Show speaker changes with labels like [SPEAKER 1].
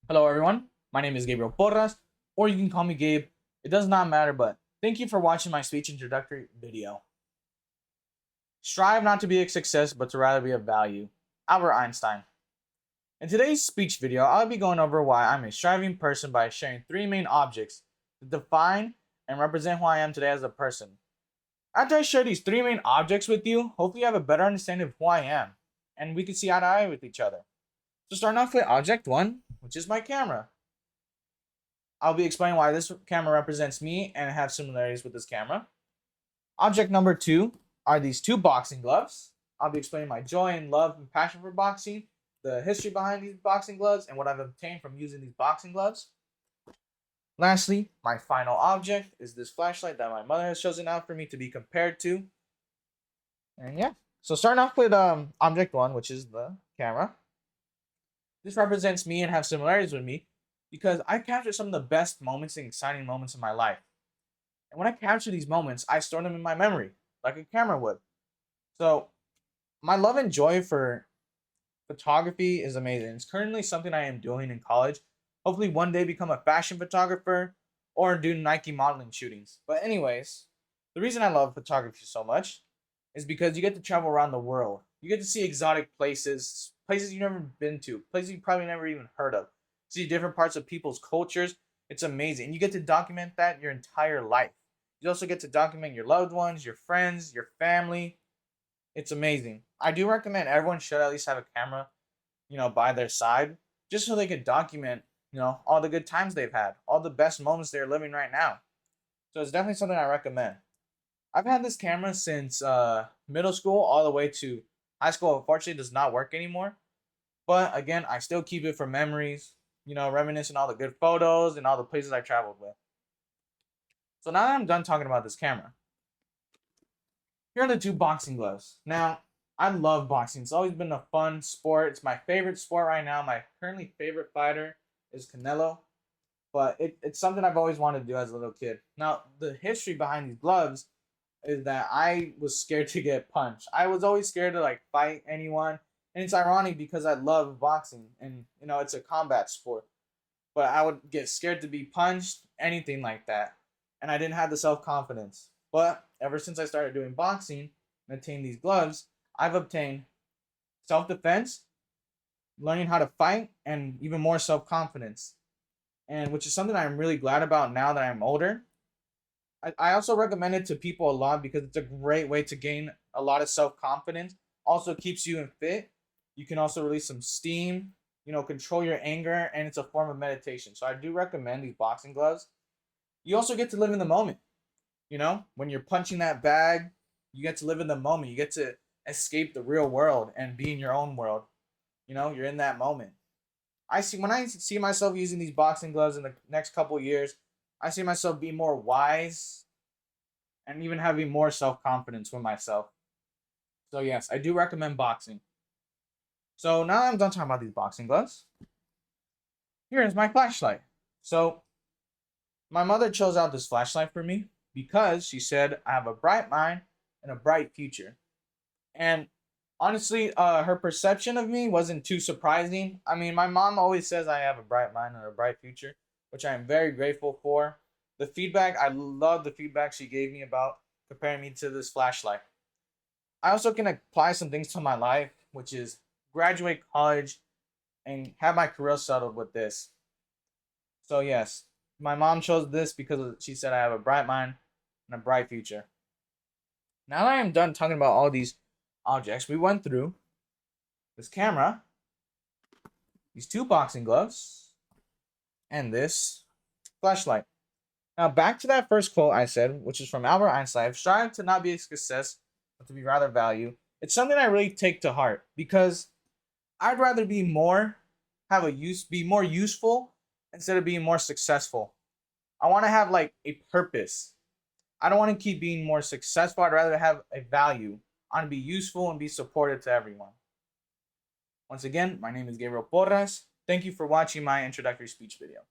[SPEAKER 1] Hello, everyone. My name is Gabriel Porras, or you can call me Gabe. It does not matter, but thank you for watching my speech introductory video. Strive not to be a success, but to rather be of value. Albert Einstein. In today's speech video, I'll be going over why I'm a striving person by sharing three main objects that define and represent who I am today as a person. After I share these three main objects with you, hopefully you have a better understanding of who I am, and we can see eye to eye with each other. So starting off with object one, which is my camera. I'll be explaining why this camera represents me and have similarities with this camera. Object number two are these two boxing gloves. I'll be explaining my joy and love and passion for boxing, the history behind these boxing gloves, and what I've obtained from using these boxing gloves. Lastly, my final object is this flashlight that my mother has chosen out for me to be compared to. And yeah, so starting off with object one, which is the camera. This represents me and have similarities with me because I capture some of the best moments and exciting moments in my life. And when I capture these moments, I store them in my memory, like a camera would. So, my love and joy for photography is amazing. It's currently something I am doing in college. Hopefully, one day become a fashion photographer or do Nike modeling shootings. But, anyways, the reason I love photography so much is because you get to travel around the world. You get to see exotic places, places you've never been to, places you probably never even heard of. See different parts of people's cultures. It's amazing. You get to document that your entire life. You also get to document your loved ones, your friends, your family. It's amazing. I do recommend everyone should at least have a camera, by their side, just so they can document, all the good times they've had, all the best moments they're living right now. So it's definitely something I recommend. I've had this camera since middle school all the way to high school. Unfortunately, it does not work anymore. But again, I still keep it for memories, reminiscing all the good photos and all the places I traveled with. So now that I'm done talking about this camera, here are the two boxing gloves. Now, I love boxing. It's always been a fun sport. It's my favorite sport right now. My currently favorite fighter is Canelo, but it's something I've always wanted to do as a little kid. Now, the history behind these gloves is that I was scared to get punched. I was always scared to fight anyone. And it's ironic because I love boxing and it's a combat sport. But I would get scared to be punched, anything like that. And I didn't have the self-confidence. But ever since I started doing boxing and obtained these gloves, I've obtained self-defense, learning how to fight, and even more self-confidence. And which is something I'm really glad about now that I'm older. I also recommend it to people a lot because it's a great way to gain a lot of self confidence. Also keeps you in fit. You can also release some steam, control your anger, and it's a form of meditation. So I do recommend these boxing gloves. You also get to live in the moment. When you're punching that bag, you get to live in the moment. You get to escape the real world and be in your own world. You're in that moment. When I see myself using these boxing gloves in the next couple years, I see myself being more wise and even having more self confidence with myself. So yes, I do recommend boxing. So now that I'm done talking about these boxing gloves, here is my flashlight. So my mother chose out this flashlight for me because she said I have a bright mind and a bright future. And honestly, her perception of me wasn't too surprising. I mean, my mom always says I have a bright mind and a bright future, which I am very grateful for. I love the feedback she gave me about comparing me to this flashlight. I also can apply some things to my life, which is graduate college and have my career settled with this. So, yes, my mom chose this because she said I have a bright mind and a bright future. Now that I am done talking about all these objects, we went through this camera, these two boxing gloves, and this flashlight. Now, back to that first quote I said, which is from Albert Einstein: strive to not be a success, but to be rather value. It's something I really take to heart because I'd rather be more useful instead of being more successful. I want to have a purpose. I don't want to keep being more successful. I'd rather have a value. I want to be useful and be supportive to everyone. Once again, my name is Gabriel Porras. Thank you for watching my introductory speech video.